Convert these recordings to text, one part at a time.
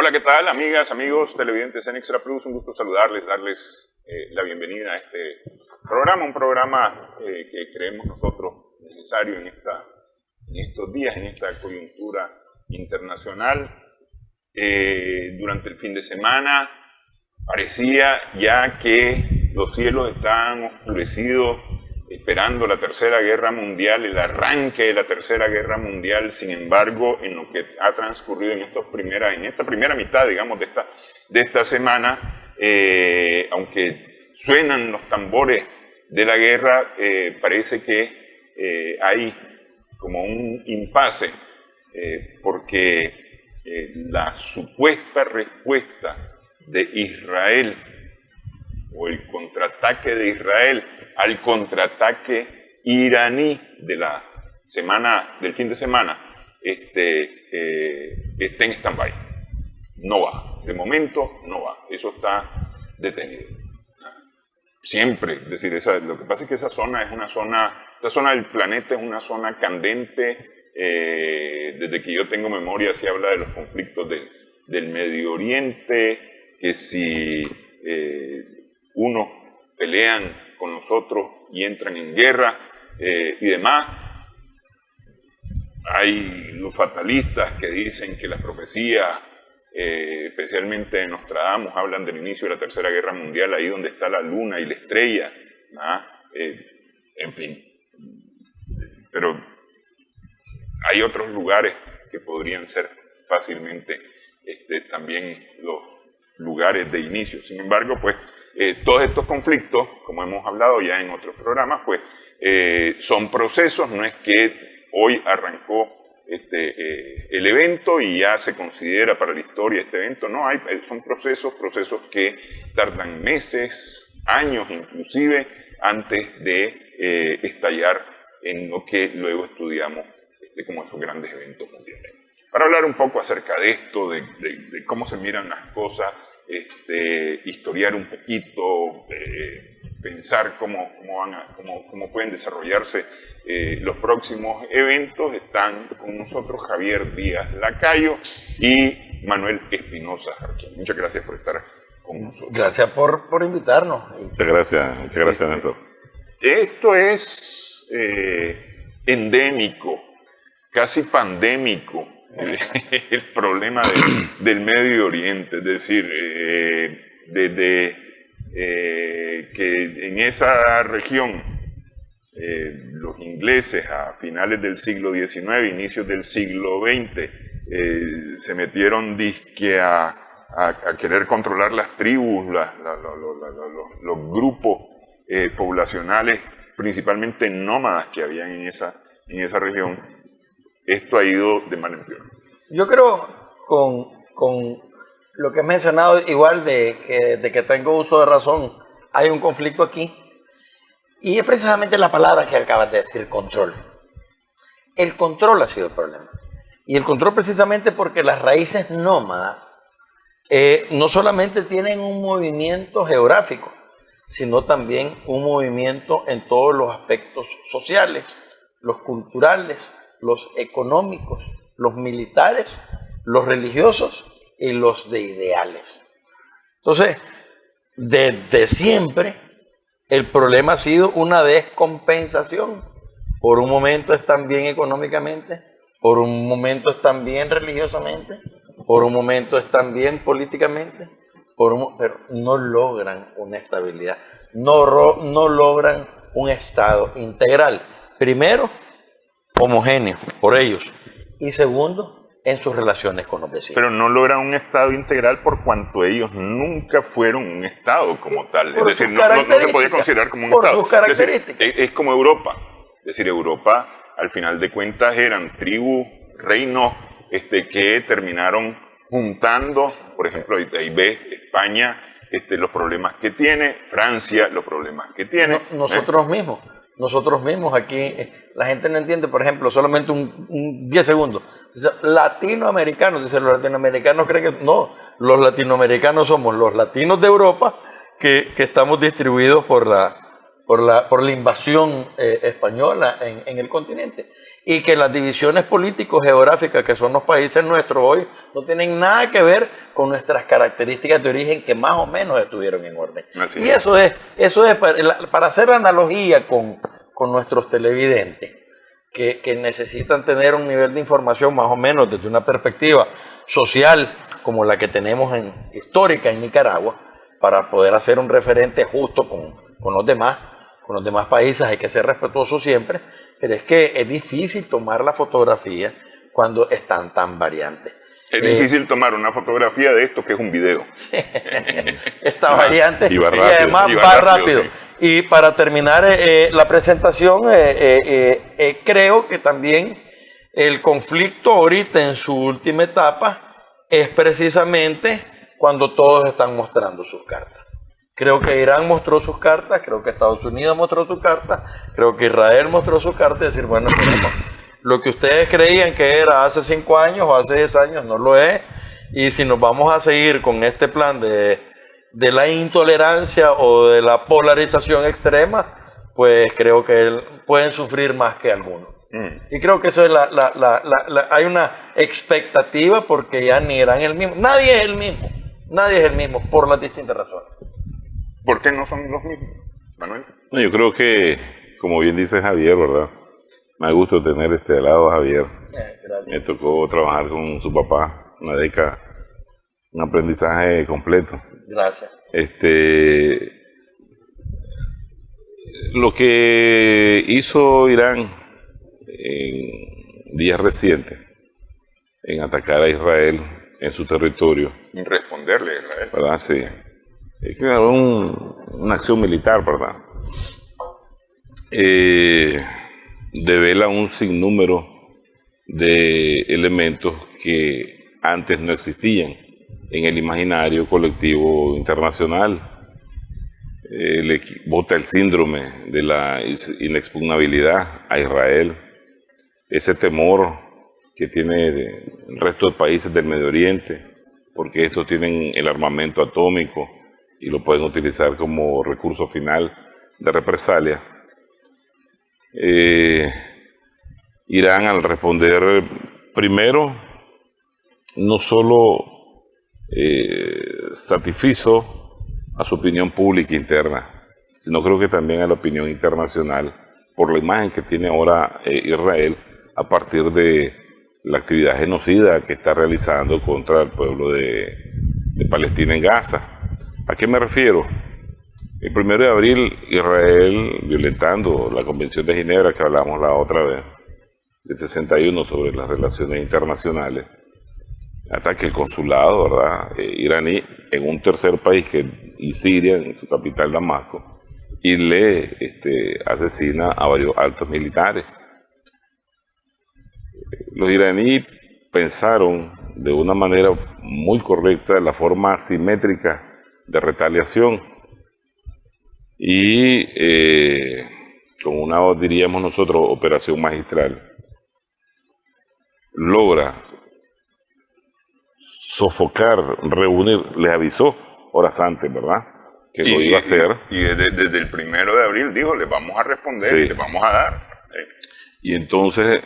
Hola, ¿qué tal, amigas, amigos televidentes en Extra Plus? Un gusto saludarles, darles la bienvenida a este programa, un programa que creemos nosotros necesario en estos días, en esta coyuntura internacional. Durante el fin de semana parecía ya que los cielos estaban oscurecidos esperando la Tercera Guerra Mundial, el arranque de la Tercera Guerra Mundial. Sin embargo, en lo que ha transcurrido en esta primera mitad, digamos, de esta semana, aunque suenan los tambores de la guerra, parece que hay como un impasse, porque la supuesta respuesta de Israel o el contraataque de Israel al contraataque iraní del fin de semana está en stand-by. No va, de momento no va, eso está detenido. Siempre, es decir, lo que pasa es que esa zona del planeta es una zona candente. Desde que yo tengo memoria se habla de los conflictos del Medio Oriente, que si unos pelean con nosotros y entran en guerra y demás. Hay los fatalistas que dicen que las profecías, especialmente de Nostradamus, hablan del inicio de la Tercera Guerra Mundial, ahí donde está la luna y la estrella, en fin. Pero hay otros lugares que podrían ser fácilmente también los lugares de inicio. Sin embargo, pues, todos estos conflictos, como hemos hablado ya en otros programas, pues son procesos. No es que hoy arrancó el evento y ya se considera para la historia este evento. No, son procesos que tardan meses, años inclusive, antes de estallar en lo que luego estudiamos como esos grandes eventos mundiales. Para hablar un poco acerca de esto, de cómo se miran las cosas, historiar un poquito, pensar cómo pueden desarrollarse los próximos eventos, están con nosotros Javier Díaz Lacayo y Manuel Espinosa Jarquín. Muchas gracias por estar con nosotros. Gracias por invitarnos. Muchas gracias, Néstor. Esto es endémico, casi pandémico. El problema del Medio Oriente, es decir, desde que en esa región los ingleses a finales del siglo XIX, inicios del siglo XX, se metieron disque a querer controlar las tribus, los grupos poblacionales, principalmente nómadas que habían en esa región. Esto ha ido de mal en peor. Yo creo, con lo que has mencionado, igual de que tengo uso de razón, hay un conflicto aquí. Y es precisamente la palabra que acabas de decir, control. El control ha sido el problema. Y el control precisamente porque las raíces nómadas no solamente tienen un movimiento geográfico, sino también un movimiento en todos los aspectos sociales, los culturales, los económicos, los militares, los religiosos y los de ideales. Entonces, desde siempre, el problema ha sido una descompensación. Por un momento están bien económicamente, por un momento están bien religiosamente, por un momento están bien políticamente, pero no logran una estabilidad, no logran un Estado integral. Primero, homogéneo por ellos, y segundo, en sus relaciones con los vecinos. Pero no logran un Estado integral por cuanto ellos nunca fueron un Estado como tal. Es decir, no se podía considerar como un Estado. Por sus características. Es decir, es como Europa. Es decir, Europa, al final de cuentas, eran tribus, reinos que terminaron juntando. Por ejemplo, ahí ves España, los problemas que tiene, Francia, los problemas que tiene. Nosotros mismos aquí, la gente no entiende, por ejemplo, solamente un 10 segundos. Dice, latinoamericanos, dicen los latinoamericanos creen que no, los latinoamericanos somos los latinos de Europa que estamos distribuidos por la invasión española en el continente. y que las divisiones político-geográficas que son los países nuestros hoy no tienen nada que ver con nuestras características de origen que más o menos estuvieron en orden. Así Y es. eso es para hacer analogía con nuestros televidentes, que necesitan tener un nivel de información más o menos desde una perspectiva social como la que tenemos histórica en Nicaragua, para poder hacer un referente justo con los demás países. Hay que ser respetuoso siempre, pero es que es difícil tomar la fotografía cuando están tan variantes. Es difícil tomar una fotografía de esto que es un video. Está variante y va rápido. además Y va va rápido. rápido, sí. Y para terminar la presentación, creo que también el conflicto ahorita en su última etapa es precisamente cuando todos están mostrando sus cartas. Creo que Irán mostró sus cartas, creo que Estados Unidos mostró sus cartas, creo que Israel mostró sus cartas, y decir, bueno, no, lo que ustedes creían que era hace 5 años o hace 10 años no lo es, y si nos vamos a seguir con este plan de la intolerancia o de la polarización extrema, pues creo que pueden sufrir más que algunos. Y creo que eso es hay una expectativa, porque ya ni Irán es el mismo, nadie es el mismo por las distintas razones. ¿Por qué no son los mismos, Manuel? No, yo creo que, como bien dice Javier, ¿verdad? Me da gusto tener al lado a Javier. Gracias. Me tocó trabajar con su papá una década, un aprendizaje completo. Gracias. Lo que hizo Irán en días recientes, en atacar a Israel en su territorio, Y responderle a Israel. ¿verdad? Sí. Es que era una acción militar, ¿verdad? Devela un sinnúmero de elementos que antes no existían en el imaginario colectivo internacional. Bota el síndrome de la inexpugnabilidad a Israel, ese temor que tiene el resto de países del Medio Oriente, porque estos tienen el armamento atómico y lo pueden utilizar como recurso final de represalia. Irán, al responder primero, no solo satisfizo a su opinión pública interna, sino creo que también a la opinión internacional, por la imagen que tiene ahora Israel a partir de la actividad genocida que está realizando contra el pueblo de Palestina en Gaza. ¿A qué me refiero? El 1 de abril, Israel, violentando la Convención de Ginebra que hablamos la otra vez, del 61 sobre las relaciones internacionales, ataque el consulado, ¿verdad? Iraní en un tercer país, y Siria, en su capital Damasco, y le asesina a varios altos militares. Los iraníes pensaron de una manera muy correcta la forma asimétrica de retaliación y con una, diríamos nosotros, operación magistral, logra sofocar, reunir, les avisó horas antes, ¿verdad?, que lo iba a hacer. Y desde el 1 de abril dijo, les vamos a responder, Sí. y les vamos a dar. Y entonces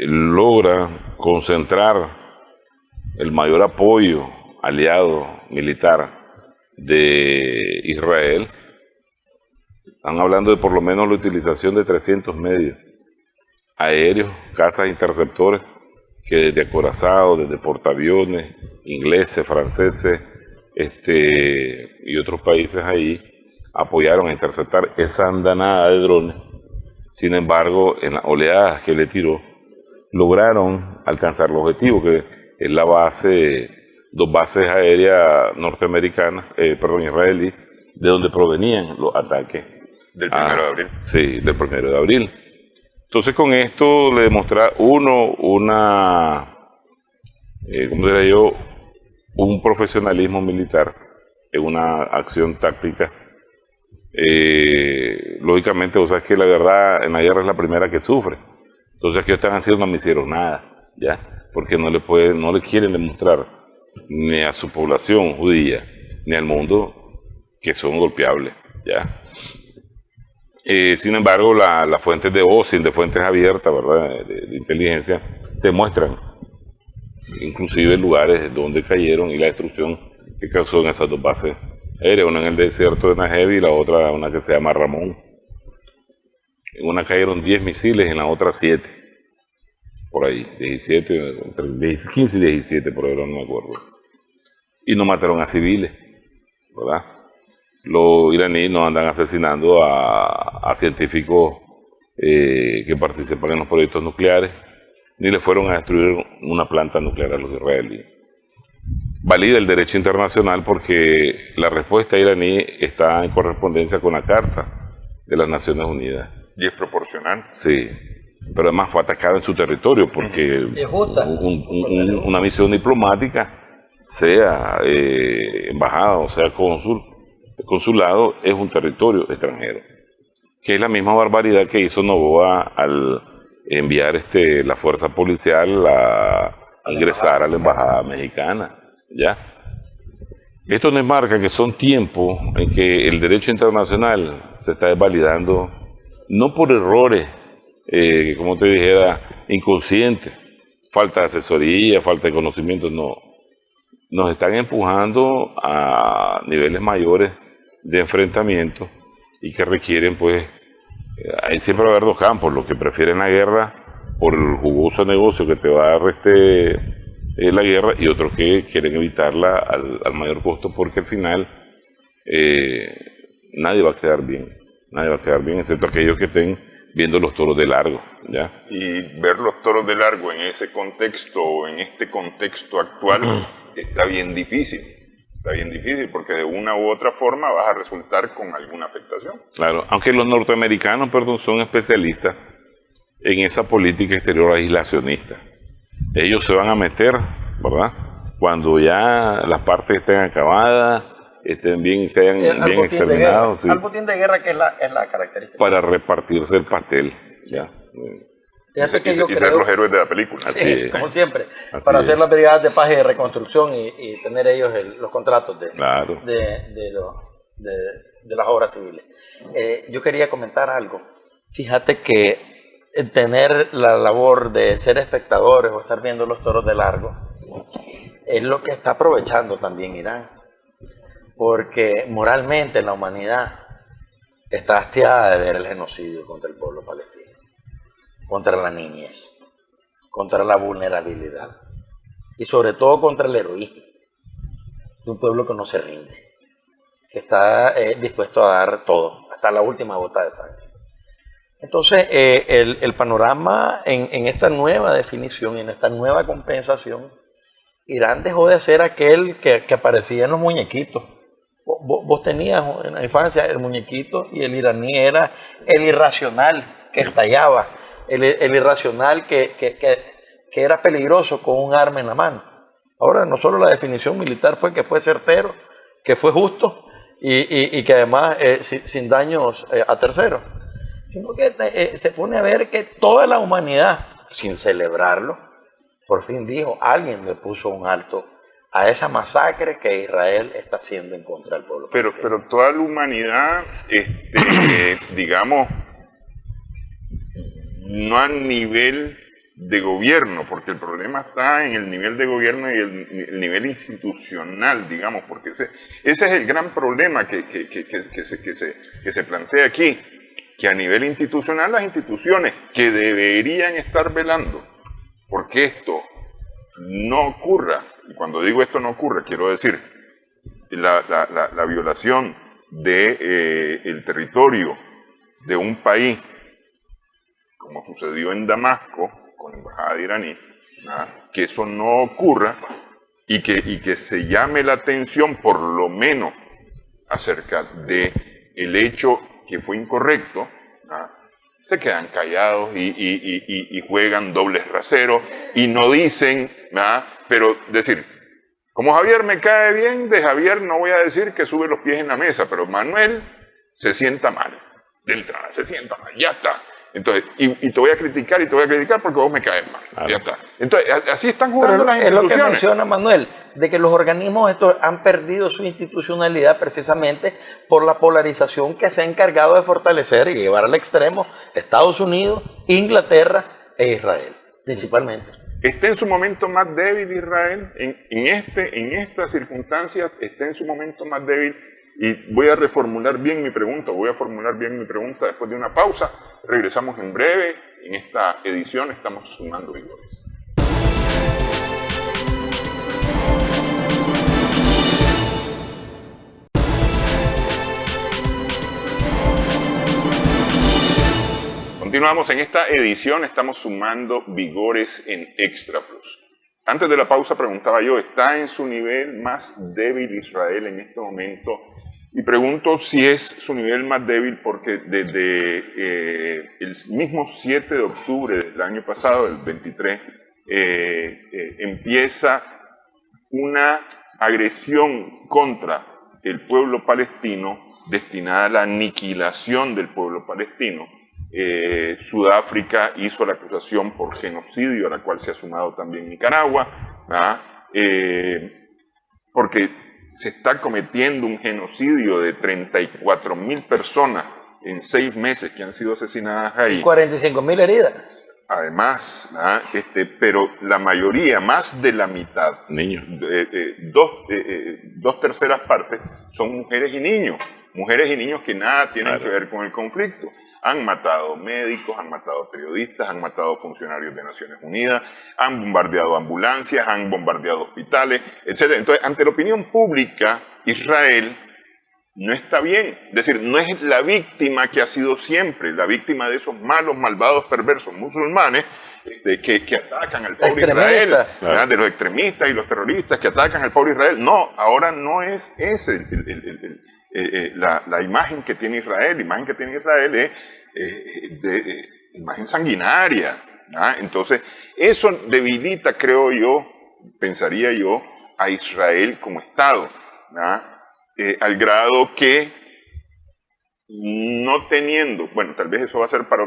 logra concentrar el mayor apoyo aliado militar de Israel. Están hablando de por lo menos la utilización de 300 medios aéreos, cazas interceptores, que desde acorazados, desde portaaviones, ingleses, franceses, y otros países ahí, apoyaron a interceptar esa andanada de drones. Sin embargo, en las oleadas que le tiró, lograron alcanzar el objetivo, que es la base, 2 bases aéreas norteamericanas, israelíes, de donde provenían los ataques. Del 1 de abril. Sí, del 1 de abril. Entonces, con esto le demostraba una, ¿cómo diría yo?, un profesionalismo militar en una acción táctica. Lógicamente, o sea, es que la verdad en la guerra es la primera que sufre. Entonces, que están haciendo no me hicieron nada, ¿ya? Porque no le quieren demostrar ni a su población judía ni al mundo que son golpeables, ¿ya? Sin embargo, las fuentes de OSINT, de fuentes abiertas, ¿verdad?, de inteligencia, te muestran inclusive lugares donde cayeron y la destrucción que causó en esas dos bases aéreas, una en el desierto de Negev y la otra, una que se llama Ramón. En una cayeron 10 misiles, en la otra 7. Por ahí, 17, entre 15 y 17, por ahí no me acuerdo. Y no mataron a civiles, ¿verdad? Los iraníes no andan asesinando a científicos que participan en los proyectos nucleares, ni le fueron a destruir una planta nuclear a los israelíes. Valida el derecho internacional porque la respuesta iraní está en correspondencia con la Carta de las Naciones Unidas. Y es proporcional. Sí, pero además fue atacado en su territorio porque una misión diplomática, sea embajada o sea consulado, es un territorio extranjero, que es la misma barbaridad que hizo Noboa al enviar la fuerza policial a ingresar a la embajada mexicana. ¿Ya? Esto nos marca que son tiempos en que el derecho internacional se está desvalidando, no por errores, como te dijera, inconscientes, falta de asesoría, falta de conocimiento, no. Nos están empujando a niveles mayores de enfrentamiento y que requieren, pues, hay siempre va a haber dos campos, los que prefieren la guerra por el jugoso negocio que te va a dar la guerra, y otros que quieren evitarla al mayor costo, porque al final nadie va a quedar bien, excepto aquellos que estén viendo los toros de largo, ¿ya? Y ver los toros de largo en ese contexto, en este contexto actual, está bien difícil, porque de una u otra forma vas a resultar con alguna afectación. Claro, aunque los norteamericanos, son especialistas en esa política exterior aislacionista. Ellos se van a meter, ¿verdad?, cuando ya las partes estén acabadas, estén bien, se hayan bien exterminados. Sí. Al botín de guerra, que es la característica. Para repartirse el pastel. ¿Ya? Y ser los héroes de la película. Sí, como siempre. Para hacer las brigadas de paz y de reconstrucción y tener ellos los contratos de las obras civiles. Yo quería comentar algo. Fíjate que tener la labor de ser espectadores o estar viendo los toros de largo es lo que está aprovechando también Irán, porque moralmente la humanidad está hastiada de ver el genocidio contra el pueblo palestino, contra la niñez, contra la vulnerabilidad y sobre todo contra el heroísmo de un pueblo que no se rinde, que está dispuesto a dar todo, hasta la última gota de sangre. Entonces, el panorama en esta nueva definición, en esta nueva compensación, Irán dejó de ser aquel que aparecía en los muñequitos. Vos tenías en la infancia el muñequito y el iraní era el irracional que estallaba, el irracional que era peligroso con un arma en la mano. Ahora, no solo la definición militar fue que fue certero, que fue justo y que además sin daños a terceros, sino que se pone a ver que toda la humanidad, sin celebrarlo, por fin dijo, alguien le puso un alto a esa masacre que Israel está haciendo en contra del pueblo. Pero toda la humanidad, digamos, no a nivel de gobierno, porque el problema está en el nivel de gobierno y el nivel institucional, digamos, porque ese es el gran problema que se plantea aquí, que a nivel institucional las instituciones que deberían estar velando porque esto no ocurra, y cuando digo esto no ocurra, quiero decir la violación del territorio de un país, como sucedió en Damasco con la embajada iraní, que eso no ocurra y que se llame la atención por lo menos acerca de el hecho que fue incorrecto, se quedan callados y juegan dobles raseros y no dicen, pero decir, como Javier me cae bien, de Javier no voy a decir que sube los pies en la mesa, pero Manuel se sienta mal, de entrada se sienta mal, ya está. Entonces, y te voy a criticar porque vos me caes mal, ya está. Entonces, así están jugando las instituciones. Es lo que menciona Manuel, de que los organismos estos han perdido su institucionalidad precisamente por la polarización que se ha encargado de fortalecer y llevar al extremo Estados Unidos, Inglaterra e Israel, principalmente. ¿Está en su momento más débil Israel? En estas circunstancias, ¿está en su momento más débil? Y voy a reformular bien mi pregunta, después de una pausa. Regresamos en breve. En esta edición estamos sumando vigores. Continuamos en esta edición, estamos sumando vigores en Extra Plus. Antes de la pausa preguntaba yo, ¿está en su nivel más débil Israel en este momento? Y pregunto si es su nivel más débil porque desde el mismo 7 de octubre del año pasado, el 23, empieza una agresión contra el pueblo palestino destinada a la aniquilación del pueblo palestino. Sudáfrica hizo la acusación por genocidio, a la cual se ha sumado también Nicaragua, porque se está cometiendo un genocidio de 34.000 personas en 6 meses que han sido asesinadas ahí. 45.000 heridas. Además, pero la mayoría, más de la mitad, niños, 2/3 partes, son mujeres y niños que nada tienen que ver con el conflicto. Han matado médicos, han matado periodistas, han matado funcionarios de Naciones Unidas, han bombardeado ambulancias, han bombardeado hospitales, etc. Entonces, ante la opinión pública, Israel no está bien. Es decir, no es la víctima que ha sido siempre, la víctima de esos malos, malvados, perversos musulmanes que atacan al pobre Israel, de los extremistas y los terroristas que atacan al pobre Israel. No, ahora no es ese la imagen que tiene Israel. La imagen que tiene Israel es imagen sanguinaria. Entonces, eso debilita, creo yo, pensaría yo, a Israel como Estado, al grado que no teniendo, bueno, tal vez eso va a ser para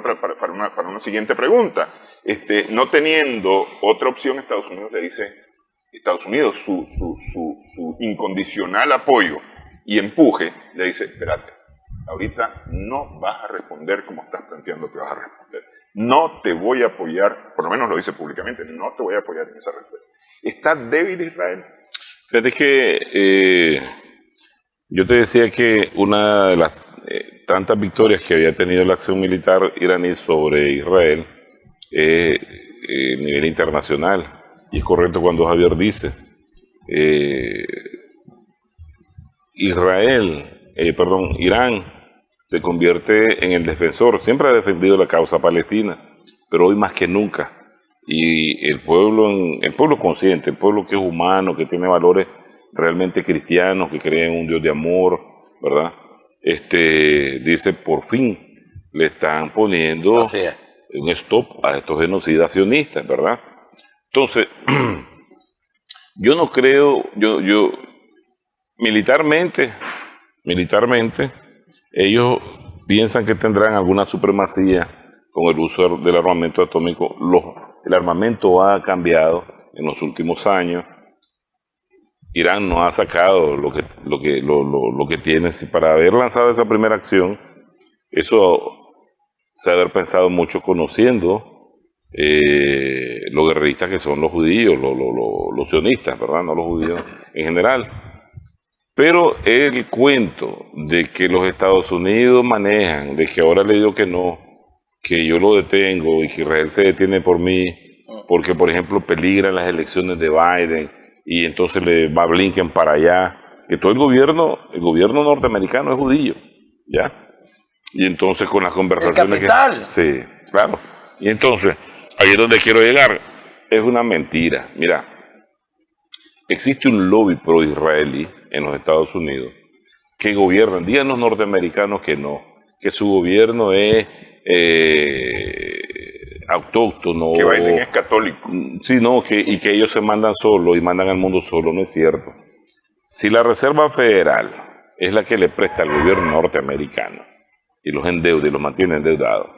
una siguiente pregunta, no teniendo otra opción, Estados Unidos le dice, su incondicional apoyo y empuje, le dice, espérate, ahorita no vas a responder como estás planteando que vas a responder. No te voy a apoyar, por lo menos lo dice públicamente, no te voy a apoyar en esa respuesta. ¿Está débil Israel? Fíjate que yo te decía que una de las tantas victorias que había tenido la acción militar iraní sobre Israel a nivel internacional. Y es correcto cuando Javier dice, Irán se convierte en el defensor, siempre ha defendido la causa palestina, pero hoy más que nunca. Y el pueblo consciente, el pueblo que es humano, que tiene valores realmente cristianos, que cree en un Dios de amor, ¿verdad? Dice, por fin le están poniendo un stop a estos genocidas sionistas, ¿verdad? Entonces, yo no creo, yo militarmente, ellos piensan que tendrán alguna supremacía con el uso del armamento atómico. El armamento ha cambiado en los últimos años. Irán no ha sacado lo que tiene. Para haber lanzado esa primera acción, eso se ha de haber pensado mucho conociendo los guerreristas que son los judíos, los sionistas, ¿verdad? No los judíos en general. Pero el cuento de que los Estados Unidos manejan, de que ahora le digo que no, que yo lo detengo y que Israel se detiene por mí, porque por ejemplo peligran las elecciones de Biden y entonces le va Blinken para allá, que todo el gobierno norteamericano es judío, ¿ya? Y entonces con las conversaciones... ¿El capital? Sí, claro. Y entonces, ahí es donde quiero llegar. Es una mentira. Mira, existe un lobby pro-israelí en los Estados Unidos que gobiernan, digan los norteamericanos que no, que su gobierno es autóctono. Que Biden es católico. Sí, no, y que ellos se mandan solo y mandan al mundo solo, no es cierto. Si la Reserva Federal es la que le presta al gobierno norteamericano y los endeuda y los mantiene endeudados,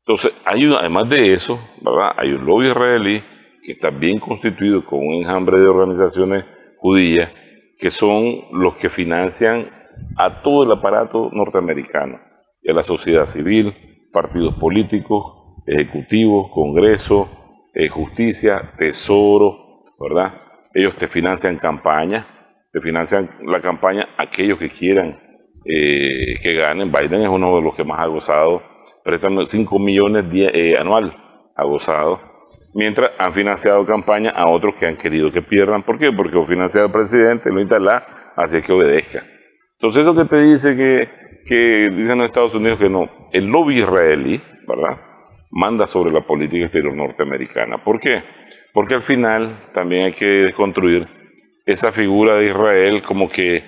entonces además de eso, ¿verdad? Hay un lobby israelí que está bien constituido con un enjambre de organizaciones judías, que son los que financian a todo el aparato norteamericano, y a la sociedad civil, partidos políticos, ejecutivos, Congreso, justicia, tesoro, ¿verdad? Ellos te financian campañas, te financian la campaña aquellos que quieran que ganen. Biden es uno de los que más ha gozado, prestan 5 millones anual, ha gozado, mientras han financiado campañas a otros que han querido que pierdan. ¿Por qué? Porque lo financia el presidente, lo instala, así es que obedezca. Entonces eso que te dice que dicen los Estados Unidos que no, el lobby israelí, ¿verdad?, manda sobre la política exterior norteamericana. ¿Por qué? Porque al final también hay que desconstruir esa figura de Israel como que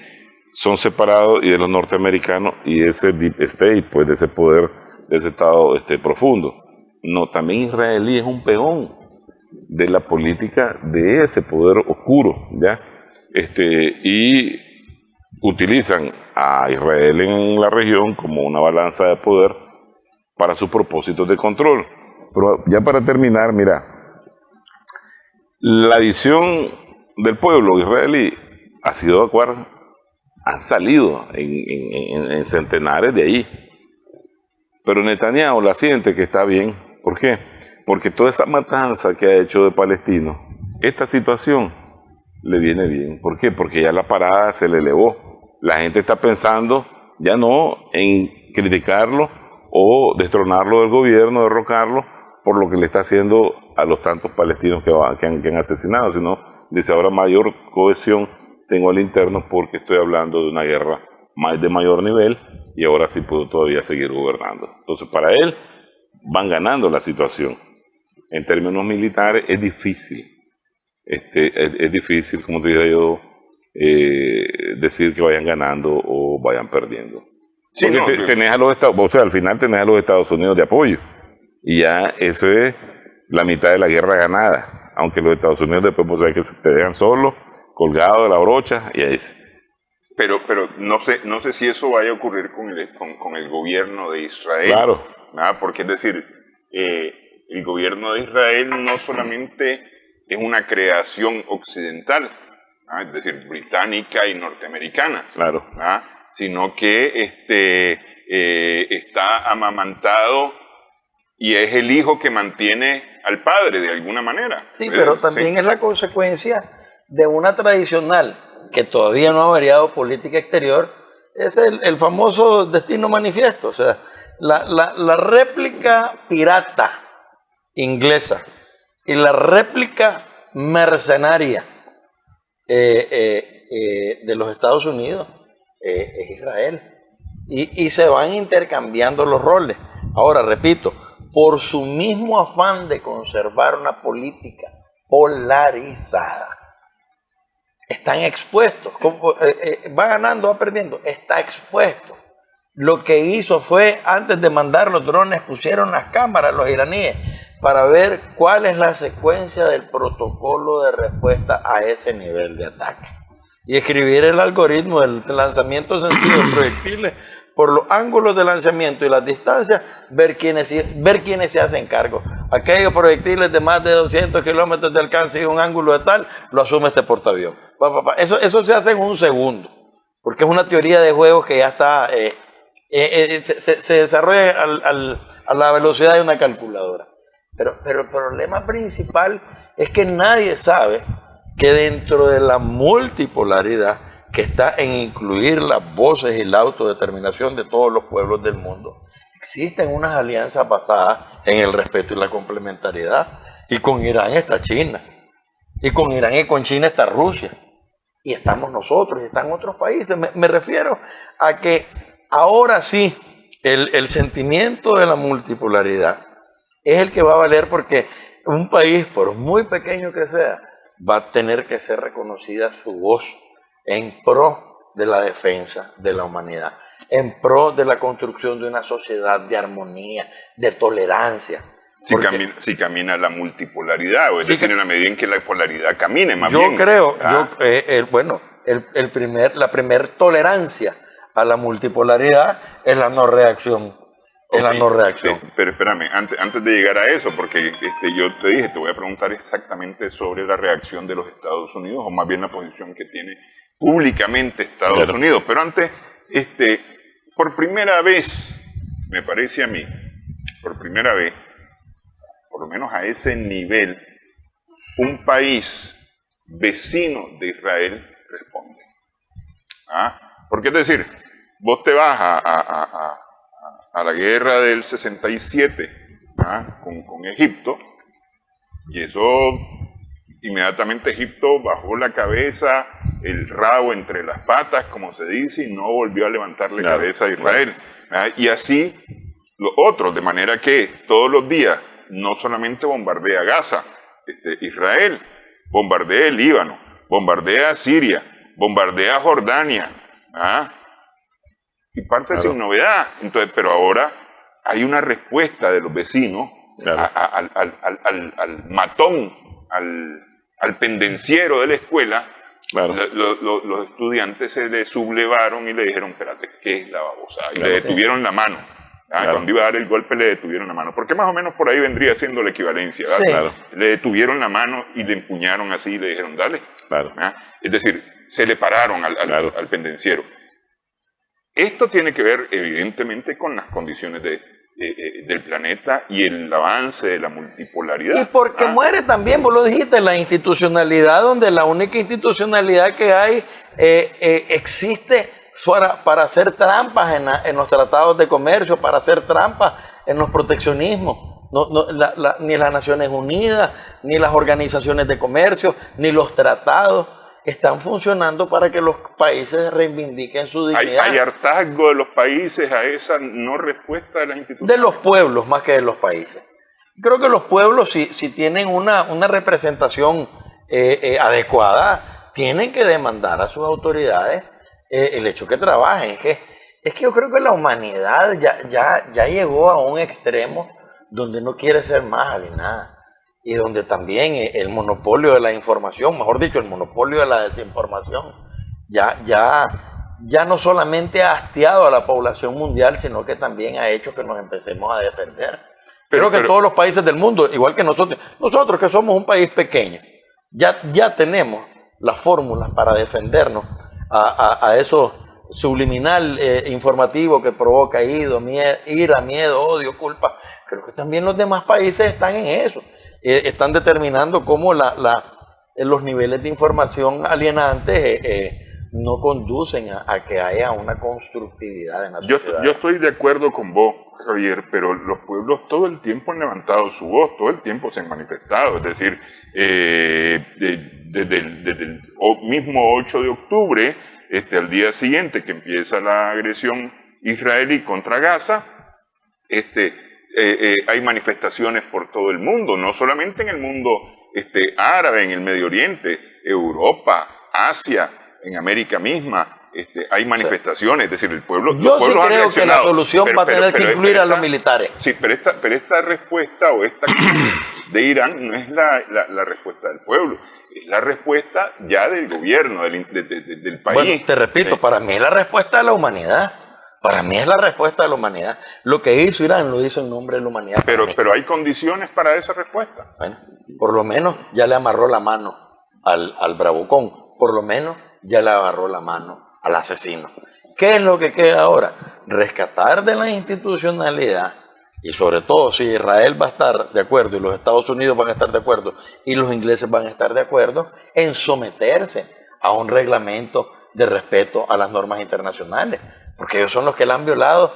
son separados y de los norteamericanos y ese deep state, pues de ese poder, de ese estado profundo. No, también israelí es un peón de la política de ese poder oscuro, ¿ya? Y utilizan a Israel en la región como una balanza de poder para sus propósitos de control. Pero ya para terminar, mira, la visión del pueblo israelí ha sido evacuar, han salido en centenares de ahí. Pero Netanyahu la siente que está bien. ¿Por qué? Porque toda esa matanza que ha hecho de palestinos, esta situación le viene bien. ¿Por qué? Porque ya la parada se le elevó. La gente está pensando ya no en criticarlo o destronarlo del gobierno, derrocarlo por lo que le está haciendo a los tantos palestinos que han asesinado, sino dice ahora mayor cohesión tengo al interno porque estoy hablando de una guerra de mayor nivel y ahora sí puedo todavía seguir gobernando. Entonces para él van ganando la situación. En términos militares es difícil. Es difícil, como te dije yo, decir que vayan ganando o vayan perdiendo. Sí, porque tenés a los Estados, o sea, al final tenés a los Estados Unidos de apoyo. Y ya eso es la mitad de la guerra ganada. Aunque los Estados Unidos después, pues, que te dejan solo, colgado de la brocha, y ahí sí. Pero no sé si eso vaya a ocurrir con el gobierno de Israel. Claro. Porque es decir, el gobierno de Israel no solamente es una creación occidental, es decir, británica y norteamericana, claro, sino que está amamantado y es el hijo que mantiene al padre de alguna manera. Sí, pero también es la consecuencia de una tradicional, que todavía no ha variado, política exterior. Es el famoso destino manifiesto, o sea, la réplica pirata inglesa y la réplica mercenaria de los Estados Unidos es Israel. Y se van intercambiando los roles. Ahora, repito, por su mismo afán de conservar una política polarizada, están expuestos. Va ganando, va perdiendo, está expuesto. Lo que hizo fue, antes de mandar los drones, pusieron las cámaras los iraníes para ver cuál es la secuencia del protocolo de respuesta a ese nivel de ataque. Y escribir el algoritmo del lanzamiento sencillo de proyectiles por los ángulos de lanzamiento y las distancias, ver quiénes se hacen cargo. Aquellos proyectiles de más de 200 kilómetros de alcance y un ángulo de tal, lo asume este portaavión. Eso se hace en un segundo, porque es una teoría de juegos que ya está, se desarrolla a la velocidad de una calculadora. Pero el problema principal es que nadie sabe que dentro de la multipolaridad que está en incluir las voces y la autodeterminación de todos los pueblos del mundo, existen unas alianzas basadas en el respeto y la complementariedad. Y con Irán está China, y con Irán y con China está Rusia, y estamos nosotros, y están otros países. Me refiero a que ahora sí el sentimiento de la multipolaridad es el que va a valer, porque un país, por muy pequeño que sea, va a tener que ser reconocida su voz en pro de la defensa de la humanidad, en pro de la construcción de una sociedad de armonía, de tolerancia. Si camina la multipolaridad, o es decir, en la medida en que la polaridad camine, más yo bien. Creo, la primer tolerancia a la multipolaridad es la no reacción es la no reacción. Pero espérame, antes de llegar a eso, porque yo te dije, te voy a preguntar exactamente sobre la reacción de los Estados Unidos, o más bien la posición que tiene públicamente Estados Unidos. Pero antes, por primera vez, me parece a mí, por primera vez, por lo menos a ese nivel, un país vecino de Israel responde. Porque es decir, vos te vas a la guerra del 67 con Egipto, y eso inmediatamente Egipto bajó la cabeza, el rabo entre las patas, como se dice, y no volvió a levantarle cabeza a Israel. Y así los otros, de manera que todos los días no solamente bombardea Gaza, Israel bombardea el Líbano, bombardea Siria, bombardea Jordania, y parte sin novedad. Entonces, pero ahora hay una respuesta de los vecinos al matón, al pendenciero de la escuela. Los estudiantes se le sublevaron y le dijeron, espérate, ¿qué es la babosada? Y le detuvieron la mano. Cuando iba a dar el golpe le detuvieron la mano, porque más o menos por ahí vendría siendo la equivalencia, le detuvieron la mano y le empuñaron así y le dijeron, dale. Es decir, se le pararon al pendenciero. Esto tiene que ver evidentemente con las condiciones del planeta y el avance de la multipolaridad. Y porque muere también, vos lo dijiste, la institucionalidad, donde la única institucionalidad que hay existe para hacer trampas en los tratados de comercio, para hacer trampas en los proteccionismos. Ni las Naciones Unidas, ni las organizaciones de comercio, ni los tratados están funcionando para que los países reivindiquen su dignidad. Hay hartazgo de los países a esa no respuesta de las instituciones. De los pueblos más que de los países. Creo que los pueblos, si tienen una representación adecuada, tienen que demandar a sus autoridades el hecho que trabajen. Es que yo creo que la humanidad ya llegó a un extremo donde no quiere ser más alienada. Y donde también el monopolio de la información, mejor dicho, el monopolio de la desinformación, ya no solamente ha hastiado a la población mundial, sino que también ha hecho que nos empecemos a defender. Creo que todos los países del mundo, igual que nosotros que somos un país pequeño, ya tenemos las fórmulas para defendernos a eso subliminal informativo que provoca ira, miedo, odio, culpa. Creo que también los demás países están en eso. Están determinando cómo los niveles de información alienantes no conducen a que haya una constructividad en la sociedad. Yo estoy de acuerdo con vos, Javier, pero los pueblos todo el tiempo han levantado su voz, todo el tiempo se han manifestado. Es decir, desde el mismo 8 de octubre, al día siguiente que empieza la agresión israelí contra Gaza, hay manifestaciones por todo el mundo, no solamente en el mundo árabe, en el Medio Oriente, Europa, Asia, en América misma, hay manifestaciones, es decir, el pueblo. Yo sí creo que la solución va a tener que incluir a los militares. Sí, pero esta respuesta o esta de Irán no es la respuesta del pueblo, es la respuesta ya del gobierno, del país. Bueno, te repito, para mí es la respuesta de la humanidad. Para mí es la respuesta de la humanidad. Lo que hizo Irán lo hizo en nombre de la humanidad. Pero hay condiciones para esa respuesta. Bueno, por lo menos ya le amarró la mano al bravucón. Por lo menos ya le agarró la mano al asesino. ¿Qué es lo que queda ahora? Rescatar de la institucionalidad, y sobre todo si Israel va a estar de acuerdo y los Estados Unidos van a estar de acuerdo y los ingleses van a estar de acuerdo, en someterse a un reglamento de respeto a las normas internacionales. Porque ellos son los que la han violado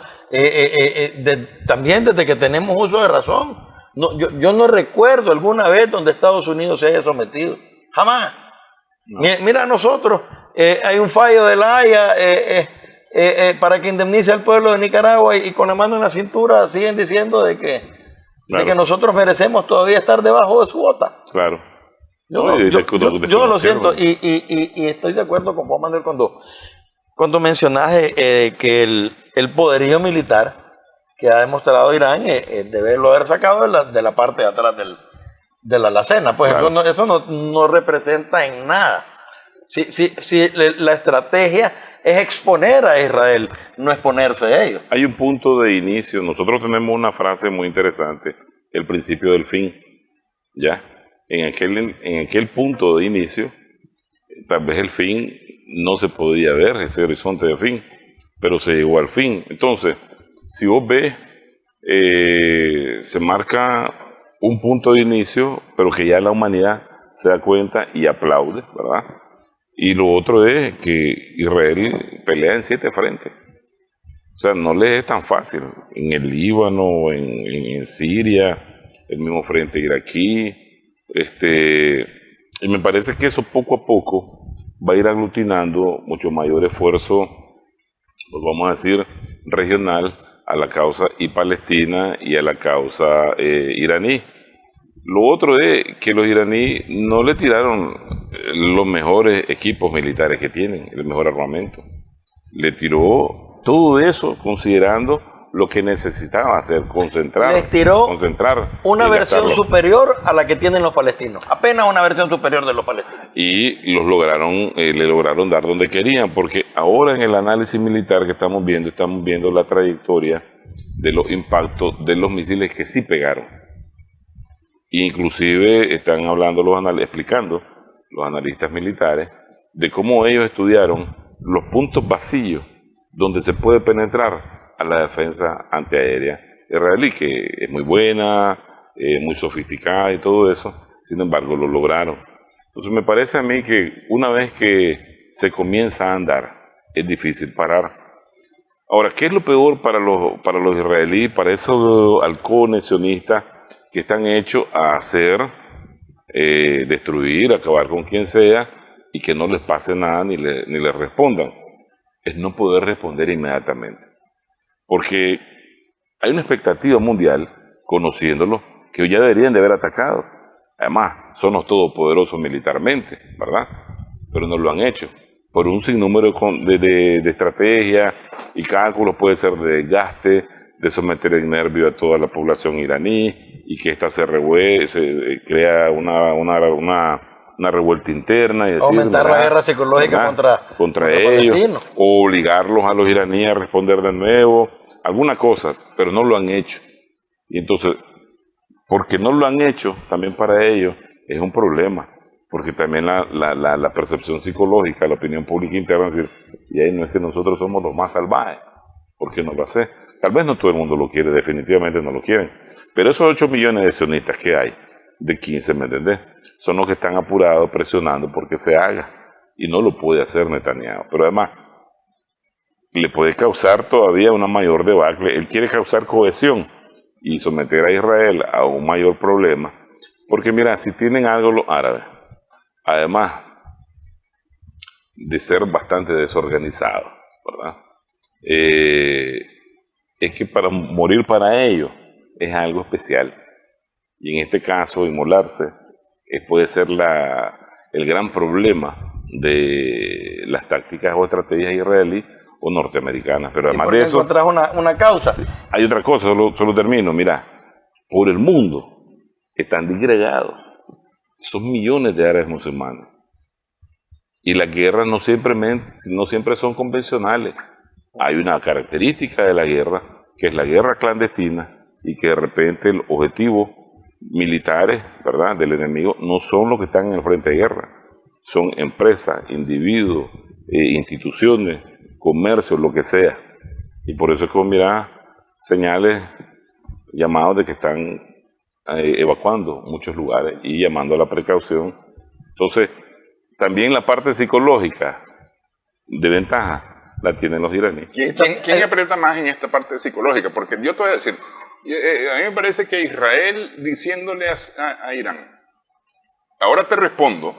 también desde que tenemos uso de razón. Yo no recuerdo alguna vez donde Estados Unidos se haya sometido. Jamás. No. Mira, nosotros, hay un fallo de la Haya para que indemnice al pueblo de Nicaragua y con la mano en la cintura siguen diciendo de que nosotros merecemos todavía estar debajo de su bota. Claro. Yo lo siento y estoy de acuerdo con vos, Manuel, cuando mencionaste que el poderío militar que ha demostrado Irán debe haber sacado de la parte de atrás de la alacena. Pues eso no representa en nada. Si la estrategia es exponer a Israel, no exponerse a ellos. Hay un punto de inicio. Nosotros tenemos una frase muy interesante, el principio del fin. ¿Ya? En aquel punto de inicio, tal vez el fin no se podía ver, ese horizonte de fin, pero se llegó al fin. Entonces, si vos ves, se marca un punto de inicio, pero que ya la humanidad se da cuenta y aplaude, ¿verdad? Y lo otro es que Israel pelea en 7 frentes. O sea, no le es tan fácil. En el Líbano, en Siria, el mismo frente iraquí. Y me parece que eso poco a poco va a ir aglutinando mucho mayor esfuerzo, pues vamos a decir, regional a la causa y palestina y a la causa iraní. Lo otro es que los iraníes no le tiraron los mejores equipos militares que tienen, el mejor armamento. Le tiró todo eso considerando lo que necesitaba hacer, concentrar. Les tiró una versión gastarlo. superior a la que tienen los palestinos. Apenas una versión superior de los palestinos. Y le lograron dar donde querían, porque ahora en el análisis militar que estamos viendo la trayectoria de los impactos de los misiles que sí pegaron. Inclusive están hablando explicando los analistas militares de cómo ellos estudiaron los puntos vacíos donde se puede penetrar a la defensa antiaérea israelí, que es muy buena, muy sofisticada y todo eso. Sin embargo, lo lograron. Entonces me parece a mí que una vez que se comienza a andar, es difícil parar. Ahora, ¿qué es lo peor para los israelíes, para esos halcones sionistas que están hechos a hacer, destruir, acabar con quien sea y que no les pase nada ni les respondan? Es no poder responder inmediatamente. Porque hay una expectativa mundial, conociéndolo, que ya deberían de haber atacado. Además, son los todopoderosos militarmente, ¿verdad? Pero no lo han hecho. Por un sinnúmero de estrategias y cálculos, puede ser de desgaste, de someter el nervio a toda la población iraní y que ésta se crea una revuelta interna. Y decir, aumentar la guerra psicológica contra ellos, palestinos. o obligarlos a los iraníes a responder de nuevo, alguna cosa, pero no lo han hecho. Y entonces, porque no lo han hecho, también para ellos es un problema, porque también la percepción psicológica, la opinión pública interna, es decir, y ahí no es que nosotros somos los más salvajes, ¿por qué no lo hace? Tal vez no todo el mundo lo quiere, definitivamente no lo quieren, pero esos 8 millones de sionistas que hay, de 15, ¿me entendés? Son los que están apurados, presionando porque se haga, y no lo puede hacer Netanyahu, pero además le puede causar todavía una mayor debacle. Él quiere causar cohesión y someter a Israel a un mayor problema, porque mira, si tienen algo los árabes, además de ser bastante desorganizados, ¿verdad? Es que para morir para ellos es algo especial, y en este caso inmolarse puede ser el gran problema de las tácticas o estrategias israelíes o norteamericanas. Pero además de eso, encontrás una causa. Sí, hay otra cosa, solo termino. Mira, por el mundo están disgregados. Son millones de árabes musulmanes. Y las guerras no siempre son convencionales. Hay una característica de la guerra, que es la guerra clandestina, y que de repente los objetivos militares, ¿verdad?, del enemigo no son los que están en el frente de guerra. Son empresas, individuos, instituciones, comercio, lo que sea. Y por eso es que mira señales, llamados de que están evacuando muchos lugares y llamando a la precaución. Entonces, también la parte psicológica de ventaja la tienen los iraníes. ¿Quién aprieta más en esta parte psicológica? Porque yo te voy a decir, a mí me parece que Israel diciéndole a Irán, ahora te respondo,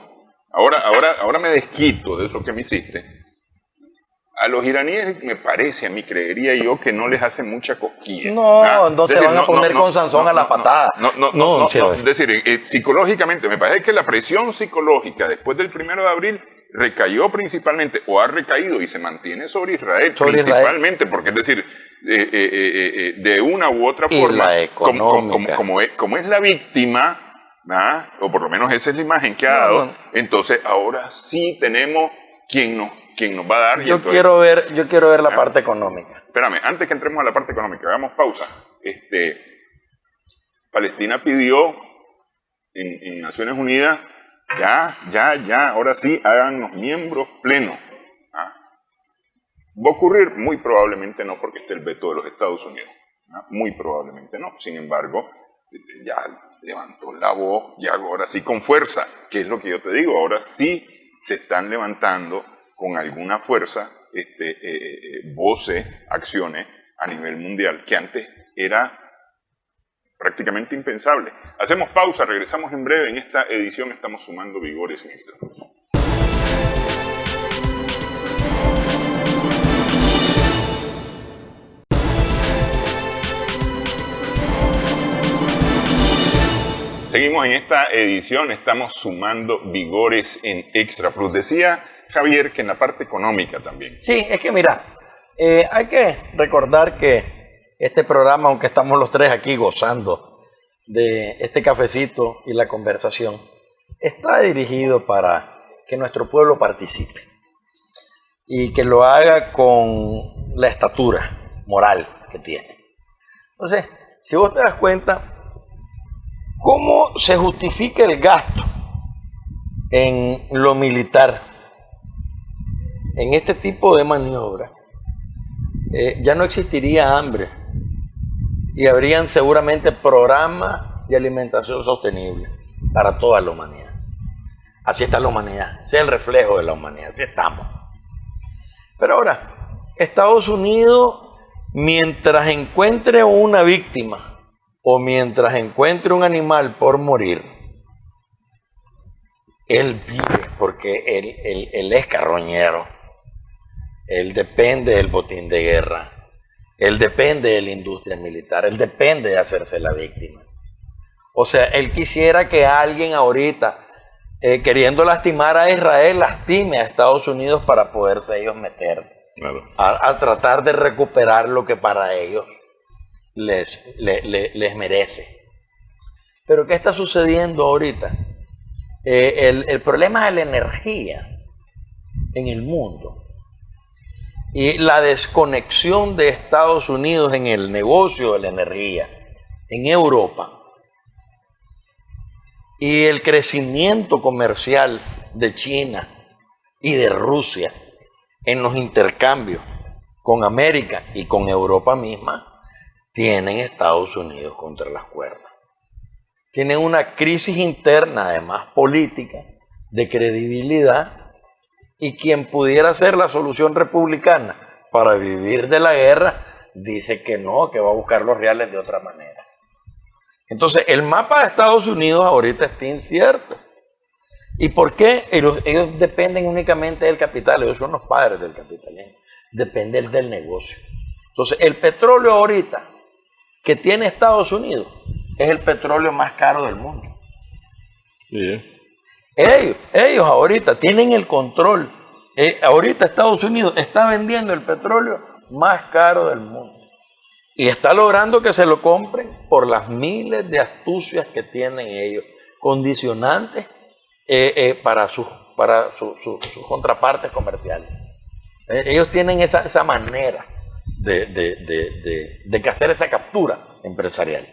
ahora me desquito de eso que me hiciste. A los iraníes me parece, a mí creería yo, que no les hace mucha cosquilla. No se van a poner con Sansón a la patada. Es decir, psicológicamente, me parece que la presión psicológica después del 1 de abril recayó principalmente, o ha recaído y se mantiene sobre Israel, principalmente, porque es decir, de una u otra forma, como es la víctima, o por lo menos esa es la imagen que ha dado, entonces ahora sí tenemos quien nos quien nos va a dar. Yo quiero ver la parte económica. Espérame, antes que entremos a la parte económica, hagamos pausa. Palestina pidió en Naciones Unidas, ya, ahora sí, háganos miembros plenos. ¿Va a ocurrir? Muy probablemente no, porque está el veto de los Estados Unidos. Muy probablemente no. Sin embargo, ya levantó la voz, ya ahora sí con fuerza, que es lo que yo te digo, ahora sí se están levantando con alguna fuerza voces, acciones a nivel mundial, que antes era prácticamente impensable. Hacemos pausa, regresamos en breve. En esta edición estamos sumando vigores en Extra Plus. Seguimos en esta edición, estamos sumando vigores en Extra Plus. Decía Javier que en la parte económica también. Sí, es que mira, hay que recordar que este programa, aunque estamos los tres aquí gozando de este cafecito y la conversación, está dirigido para que nuestro pueblo participe y que lo haga con la estatura moral que tiene. Entonces, si vos te das cuenta, ¿cómo se justifica el gasto en lo militar? En este tipo de maniobra, ya no existiría hambre y habrían seguramente programas de alimentación sostenible para toda la humanidad. Así está la humanidad, ese es el reflejo de la humanidad, así estamos. Pero ahora, Estados Unidos, mientras encuentre una víctima o mientras encuentre un animal por morir, él vive porque él es carroñero. Él depende del botín de guerra, él depende de la industria militar, él depende de hacerse la víctima. O sea, él quisiera que alguien ahorita, queriendo lastimar a Israel, lastime a Estados Unidos para poderse ellos meter, claro, a tratar de recuperar lo que para ellos les merece. Pero ¿qué está sucediendo ahorita? El problema es la energía en el mundo. Y la desconexión de Estados Unidos en el negocio de la energía en Europa y el crecimiento comercial de China y de Rusia en los intercambios con América y con Europa misma, tienen Estados Unidos contra las cuerdas. Tienen una crisis interna, además política, de credibilidad. Y quien pudiera ser la solución republicana para vivir de la guerra, dice que no, que va a buscar los reales de otra manera. Entonces, el mapa de Estados Unidos ahorita está incierto. ¿Y por qué? Ellos dependen únicamente del capital, ellos son los padres del capitalismo, dependen del negocio. Entonces, el petróleo ahorita que tiene Estados Unidos es el petróleo más caro del mundo. Sí. Ellos ahorita tienen el control. Ahorita Estados Unidos está vendiendo el petróleo más caro del mundo. Y está logrando que se lo compren por las miles de astucias que tienen ellos, condicionantes para sus contrapartes comerciales. Ellos tienen esa manera de hacer esa captura empresarial.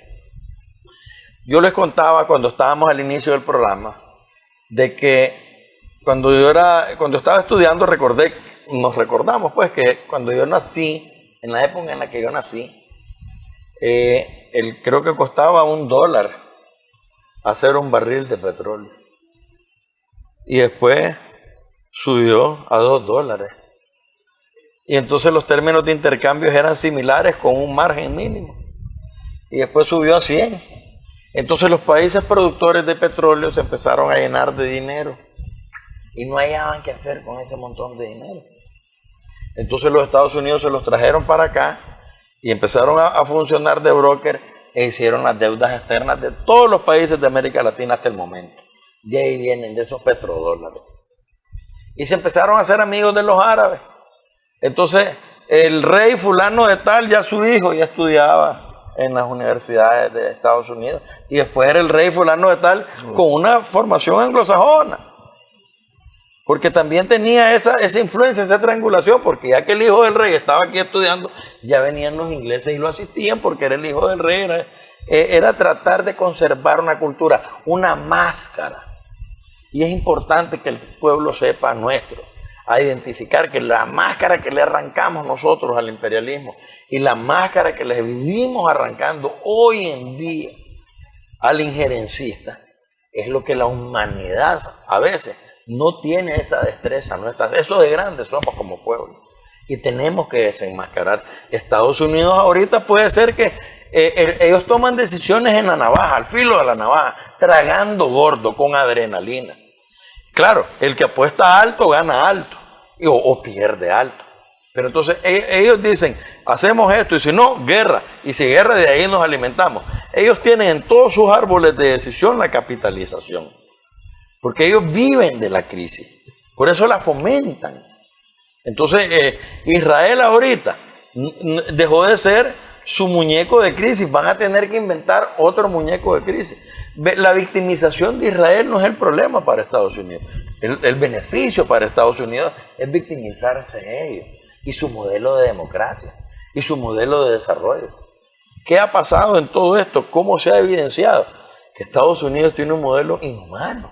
Yo les contaba cuando estábamos al inicio del programa de que cuando estaba estudiando nos recordamos pues que cuando yo nací, en la época en la que yo nací, creo que costaba $1 hacer un barril de petróleo. Y después subió a $2. Y entonces los términos de intercambios eran similares con un margen mínimo. Y después subió a 100. Entonces los países productores de petróleo se empezaron a llenar de dinero y no hallaban qué hacer con ese montón de dinero. Entonces los Estados Unidos se los trajeron para acá y empezaron a funcionar de broker e hicieron las deudas externas de todos los países de América Latina hasta el momento. De ahí vienen, de esos petrodólares. Y se empezaron a hacer amigos de los árabes. Entonces el rey fulano de tal, ya su hijo ya estudiaba en las universidades de Estados Unidos, y después era el rey fulano de tal con una formación anglosajona. Porque también tenía esa influencia, esa triangulación, porque ya que el hijo del rey estaba aquí estudiando, ya venían los ingleses y lo asistían porque era el hijo del rey, era tratar de conservar una cultura, una máscara. Y es importante que el pueblo sepa nuestro, a identificar que la máscara que le arrancamos nosotros al imperialismo y la máscara que le vivimos arrancando hoy en día al injerencista es lo que la humanidad a veces no tiene esa destreza, eso de grandes somos como pueblo y tenemos que desenmascarar. Estados Unidos ahorita puede ser que ellos toman decisiones en la navaja, al filo de la navaja, tragando gordo con adrenalina. Claro, el que apuesta alto gana alto o pierde alto. Pero entonces ellos dicen, hacemos esto y si no, guerra. Y si guerra, de ahí nos alimentamos. Ellos tienen en todos sus árboles de decisión la capitalización. Porque ellos viven de la crisis. Por eso la fomentan. Entonces Israel ahorita dejó de ser su muñeco de crisis. Van a tener que inventar otro muñeco de crisis. La victimización de Israel no es el problema para Estados Unidos. El beneficio para Estados Unidos es victimizarse ellos y su modelo de democracia y su modelo de desarrollo. ¿Qué ha pasado en todo esto? ¿Cómo se ha evidenciado? Que Estados Unidos tiene un modelo inhumano.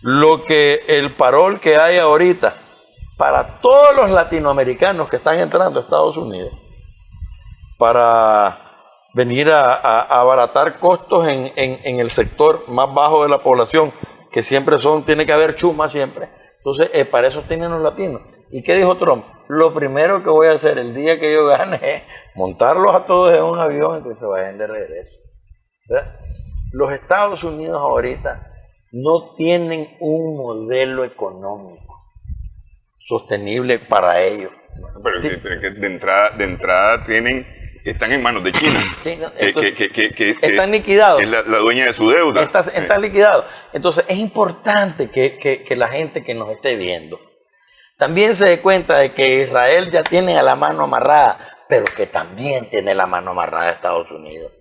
Lo que el parol que hay ahorita para todos los latinoamericanos que están entrando a Estados Unidos para venir a abaratar costos en el sector más bajo de la población, que siempre tiene que haber chusma siempre. Entonces, para eso tienen los latinos. ¿Y qué dijo Trump? Lo primero que voy a hacer el día que yo gane es montarlos a todos en un avión y que se vayan de regreso. ¿Verdad? Los Estados Unidos ahorita no tienen un modelo económico sostenible para ellos. Pero Sí, de entrada están en manos de China, sí, que están liquidados. es la dueña de su deuda. Están liquidados. Entonces es importante que la gente que nos esté viendo también se dé cuenta de que Israel ya tiene a la mano amarrada, pero que también tiene la mano amarrada a Estados Unidos.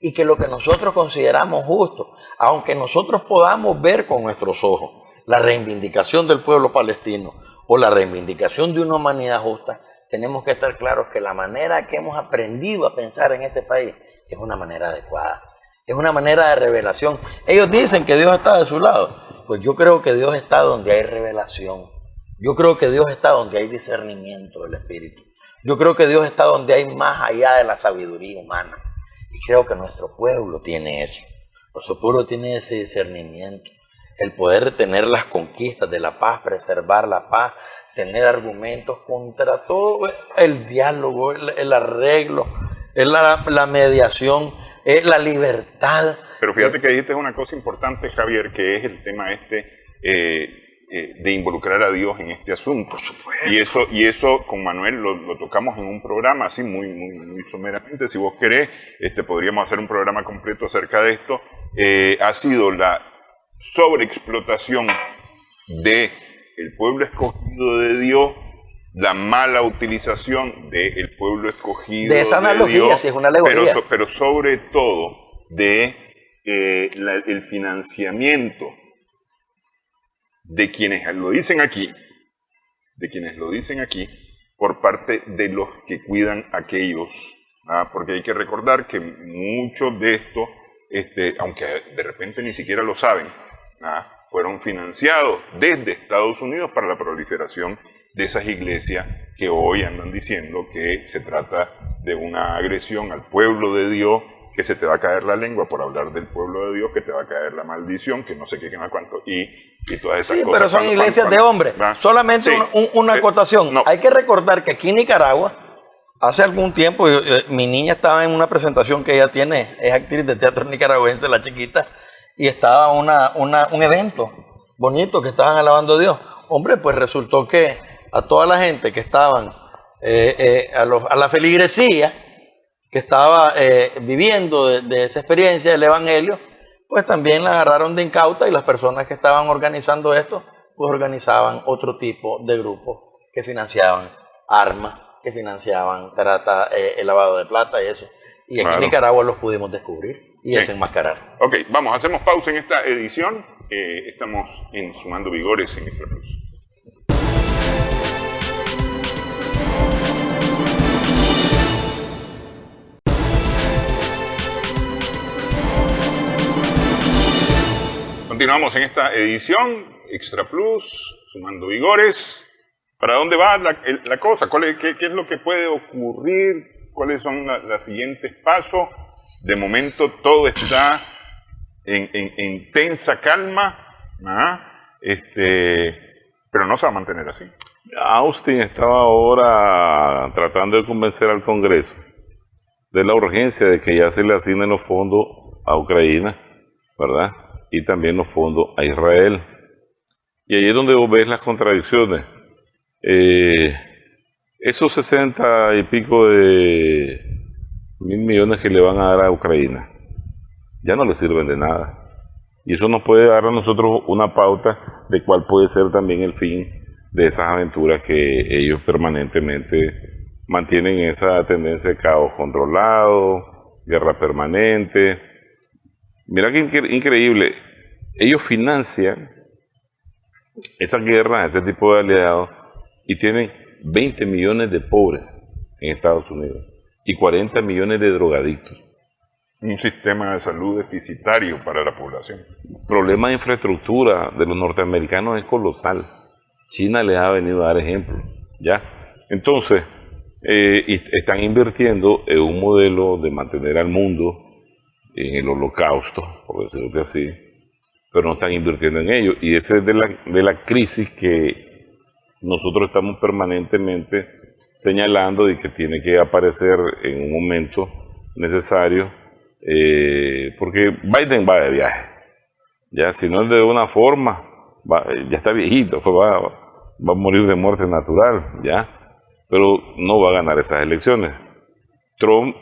Y que lo que nosotros consideramos justo, aunque nosotros podamos ver con nuestros ojos la reivindicación del pueblo palestino o la reivindicación de una humanidad justa, tenemos que estar claros que la manera que hemos aprendido a pensar en este país es una manera adecuada, es una manera de revelación. Ellos dicen que Dios está de su lado, pues yo creo que Dios está donde hay revelación, yo creo que Dios está donde hay discernimiento del Espíritu, yo creo que Dios está donde hay más allá de la sabiduría humana. Y creo que nuestro pueblo tiene eso. Nuestro pueblo tiene ese discernimiento. El poder tener las conquistas de la paz, preservar la paz, tener argumentos contra todo, el diálogo, el arreglo, la mediación, la libertad. Pero fíjate que dijiste una cosa importante, Javier, que es el tema de involucrar a Dios en este asunto. Por supuesto. Y eso con Manuel lo tocamos en un programa así muy someramente. Si vos querés, podríamos hacer un programa completo acerca de esto. Ha sido la sobreexplotación del pueblo escogido de Dios, la mala utilización del pueblo escogido de esa analogía, Dios, sí, es una alegoría. pero sobre todo el financiamiento de quienes lo dicen aquí, por parte de los que cuidan a aquellos, porque hay que recordar que muchos de estos, aunque de repente ni siquiera lo saben, fueron financiados desde Estados Unidos para la proliferación de esas iglesias que hoy andan diciendo que se trata de una agresión al pueblo de Dios, que se te va a caer la lengua por hablar del pueblo de Dios, que te va a caer la maldición, que no sé qué, que no cuánto, y todas esas cosas. Sí, pero son iglesias de hombres. Solamente sí, una acotación. No. Hay que recordar que aquí en Nicaragua, hace algún tiempo, mi niña estaba en una presentación que ella tiene, es actriz de teatro nicaragüense, la chiquita, y estaba un evento bonito que estaban alabando a Dios. Hombre, pues resultó que a toda la gente que estaban, a la feligresía, que estaba viviendo de esa experiencia del evangelio, pues también la agarraron de incauta y las personas que estaban organizando esto, pues organizaban otro tipo de grupos que financiaban armas, que financiaban trata, el lavado de plata y eso. Y aquí en Nicaragua los pudimos descubrir y desenmascarar. Ok, hacemos pausa en esta edición. Estamos en Sumando Vigores en Extra Plus. Continuamos en esta edición, Extra Plus, Sumando Vigores. ¿Para dónde va la cosa? ¿Qué es lo que puede ocurrir? ¿Cuáles son los siguientes pasos? De momento todo está en tensa calma, pero no se va a mantener así. Austin estaba ahora tratando de convencer al Congreso de la urgencia de que ya se le asignen los fondos a Ucrania, ¿verdad? Y también los fondos a Israel. Y ahí es donde vos ves las contradicciones. Esos 60 y pico de mil millones que le van a dar a Ucrania ya no le sirven de nada. Y eso nos puede dar a nosotros una pauta de cuál puede ser también el fin de esas aventuras que ellos permanentemente mantienen, esa tendencia de caos controlado, guerra permanente. Mira qué increíble, ellos financian esa guerra, ese tipo de aliados, y tienen 20 millones de pobres en Estados Unidos y 40 millones de drogadictos. Un sistema de salud deficitario para la población. El problema de infraestructura de los norteamericanos es colosal. China les ha venido a dar ejemplo, ¿ya? Entonces, están invirtiendo en un modelo de mantener al mundo en el holocausto, por decirlo así, pero no están invirtiendo en ello. Y esa es de la crisis que nosotros estamos permanentemente señalando y que tiene que aparecer en un momento necesario, porque Biden va de viaje. Ya, si no es de una forma, ya está viejito, va a morir de muerte natural, ya, pero no va a ganar esas elecciones. Trump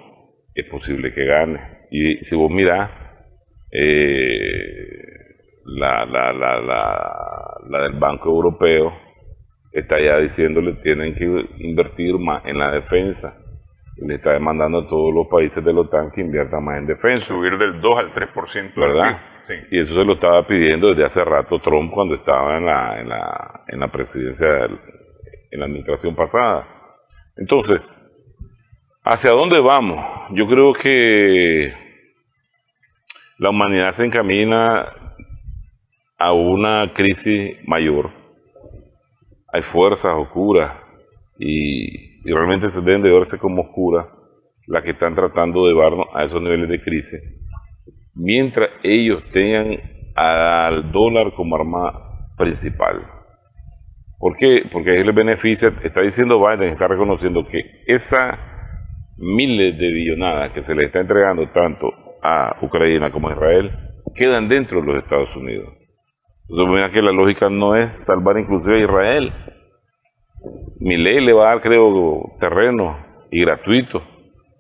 es posible que gane. Y si vos mirás, la del Banco Europeo está ya diciéndole tienen que invertir más en la defensa. Y le está demandando a todos los países de la OTAN que inviertan más en defensa. Subir del 2 al 3%. ¿Verdad? Sí. Y eso se lo estaba pidiendo desde hace rato Trump cuando estaba en la presidencia, en la administración pasada. Entonces, ¿hacia dónde vamos? Yo creo que la humanidad se encamina a una crisis mayor. Hay fuerzas oscuras y realmente se deben de verse como oscuras las que están tratando de llevarnos a esos niveles de crisis, mientras ellos tengan al dólar como arma principal. ¿Por qué? Porque a ellos les beneficia, está diciendo Biden, está reconociendo que esas miles de billonadas que se le está entregando tanto a Ucrania como a Israel quedan dentro de los Estados Unidos. Entonces, mira que la lógica no es salvar inclusive a Israel. Milei le va a dar, creo, terreno y gratuito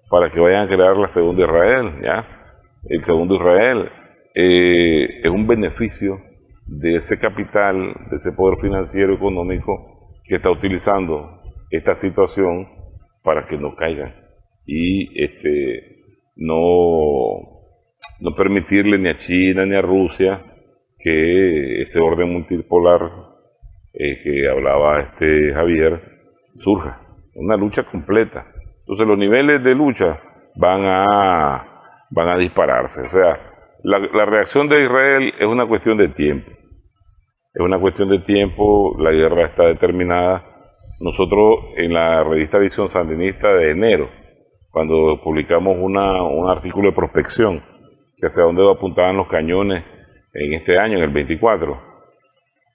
para que vayan a crear la segunda Israel, ¿ya? El segundo Israel es un beneficio de ese capital, de ese poder financiero económico que está utilizando esta situación para que no caigan y no permitirle ni a China ni a Rusia que ese orden multipolar que hablaba Javier surja. Una lucha completa. Entonces los niveles de lucha van a dispararse. O sea, la reacción de Israel es una cuestión de tiempo. Es una cuestión de tiempo, la guerra está determinada. Nosotros en la revista Visión Sandinista de enero, cuando publicamos un artículo de prospección, que hacia dónde apuntaban los cañones en este año, en el 24,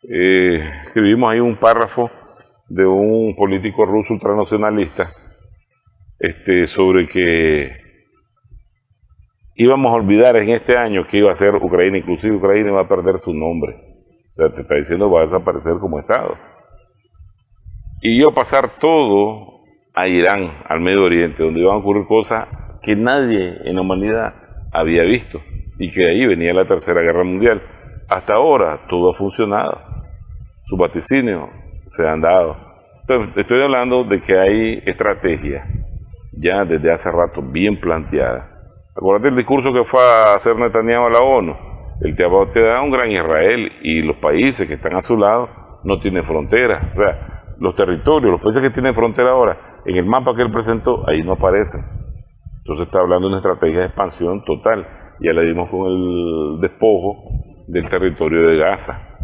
escribimos ahí un párrafo de un político ruso ultranacionalista sobre que íbamos a olvidar en este año que iba a ser Ucrania, inclusive Ucrania iba a perder su nombre. O sea, te está diciendo va a desaparecer como Estado. Y iba a pasar todo a Irán, al Medio Oriente, donde iban a ocurrir cosas que nadie en la humanidad había visto y que de ahí venía la Tercera Guerra Mundial. Hasta ahora todo ha funcionado. Sus vaticinios se han dado. Entonces, estoy hablando de que hay estrategia ya desde hace rato bien planteada. Acuérdate el discurso que fue a hacer Netanyahu a la ONU. Él te da un gran Israel y los países que están a su lado no tienen fronteras. O sea, los territorios, los países que tienen frontera ahora, en el mapa que él presentó, ahí no aparecen. Entonces está hablando de una estrategia de expansión total. Ya le dimos con el despojo del territorio de Gaza.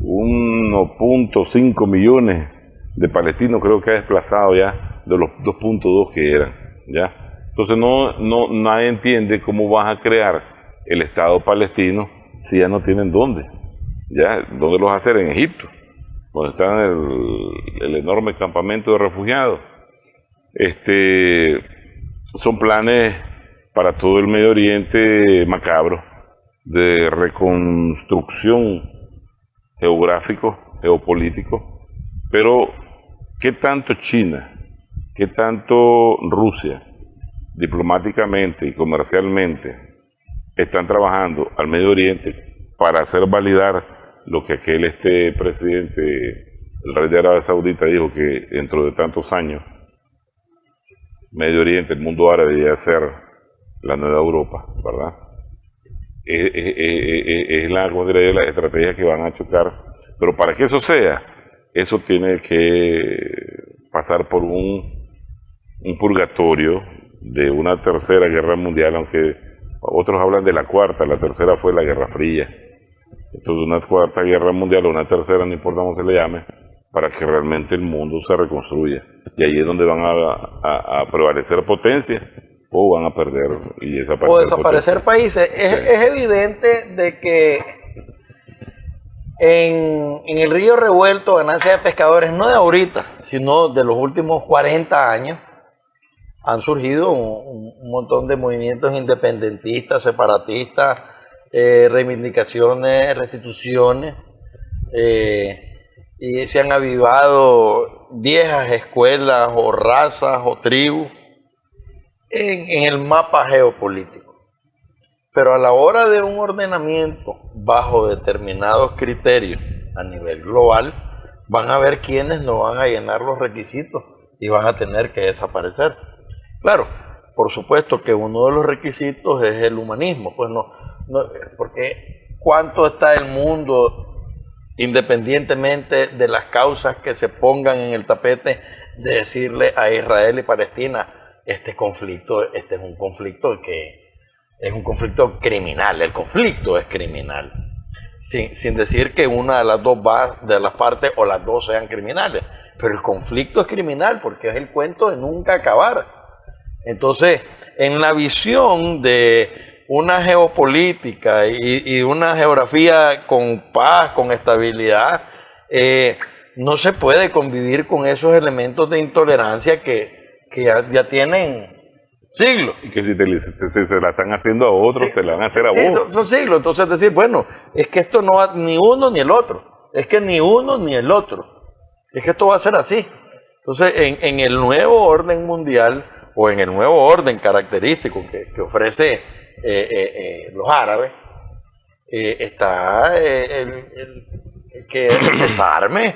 1.5 millones de palestinos creo que ha desplazado ya de los 2.2 que eran. ¿Ya? Entonces nadie entiende cómo vas a crear el Estado palestino si ya no tienen dónde. ¿Ya? ¿Dónde los hacer? En Egipto, donde está el enorme campamento de refugiados. Son planes para todo el Medio Oriente macabro, de reconstrucción geográfico, geopolítico, pero ¿qué tanto China, qué tanto Rusia, diplomáticamente y comercialmente, están trabajando al Medio Oriente para hacer validar lo que aquel presidente, el rey de Arabia Saudita, dijo que dentro de tantos años, Medio Oriente, el mundo árabe, debería ser la nueva Europa, ¿verdad? Es la estrategia que van a chocar, pero para que eso sea, eso tiene que pasar por un purgatorio de una tercera guerra mundial, aunque otros hablan de la cuarta, la tercera fue la Guerra Fría. Entonces una cuarta guerra mundial o una tercera, no importa cómo se le llame, para que realmente el mundo se reconstruya. Y ahí es donde van a prevalecer potencias o van a perder y desaparecer países. Es evidente de que en el río revuelto, ganancia de pescadores, no de ahorita, sino de los últimos 40 años, han surgido un montón de movimientos independentistas, separatistas, reivindicaciones, restituciones, y se han avivado viejas escuelas o razas o tribus en el mapa geopolítico. Pero a la hora de un ordenamiento bajo determinados criterios a nivel global, van a ver quiénes no van a llenar los requisitos y van a tener que desaparecer. Claro, por supuesto que uno de los requisitos es el humanismo, pues no, porque ¿cuánto está el mundo, independientemente de las causas que se pongan en el tapete, de decirle a Israel y Palestina, este conflicto, es un conflicto que es un conflicto criminal, el conflicto es criminal, sin decir que una de las dos de las partes o las dos sean criminales, pero el conflicto es criminal porque es el cuento de nunca acabar. Entonces, en la visión de una geopolítica y una geografía con paz, con estabilidad, no se puede convivir con esos elementos de intolerancia que ya tienen siglos. Y que si se la están haciendo a otros, te la van a hacer a vos. Son siglos. Entonces decir, bueno, es que esto no va ni uno ni el otro. Es que ni uno ni el otro. Es que esto va a ser así. Entonces, en el nuevo orden mundial o en el nuevo orden característico que ofrece los árabes, está el que desarme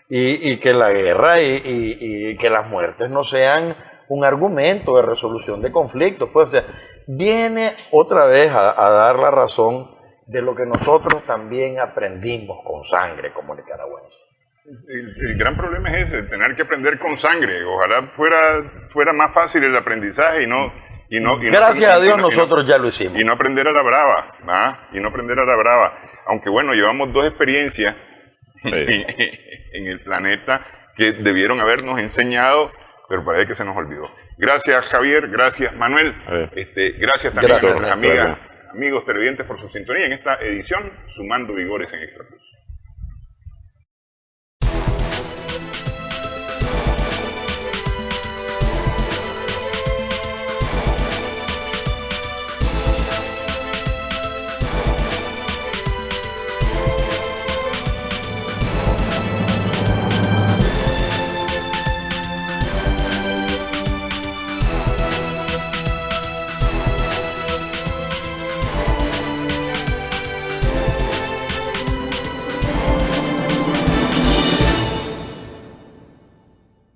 y que la guerra y que las muertes no sean un argumento de resolución de conflictos. Pues, o sea, viene otra vez a dar la razón de lo que nosotros también aprendimos con sangre como nicaragüenses. El gran problema es ese, tener que aprender con sangre. Ojalá fuera más fácil el aprendizaje y no gracias a Dios nosotros ya lo hicimos. Y no aprender a la brava, ¿ah? Y no aprender a la brava. Aunque bueno, llevamos 2 experiencias en el planeta que debieron habernos enseñado, pero parece que se nos olvidó. Gracias, Javier, gracias, Manuel. Gracias también a nuestras amigas, amigos televidentes por su sintonía en esta edición Sumando Vigores en Extra Plus.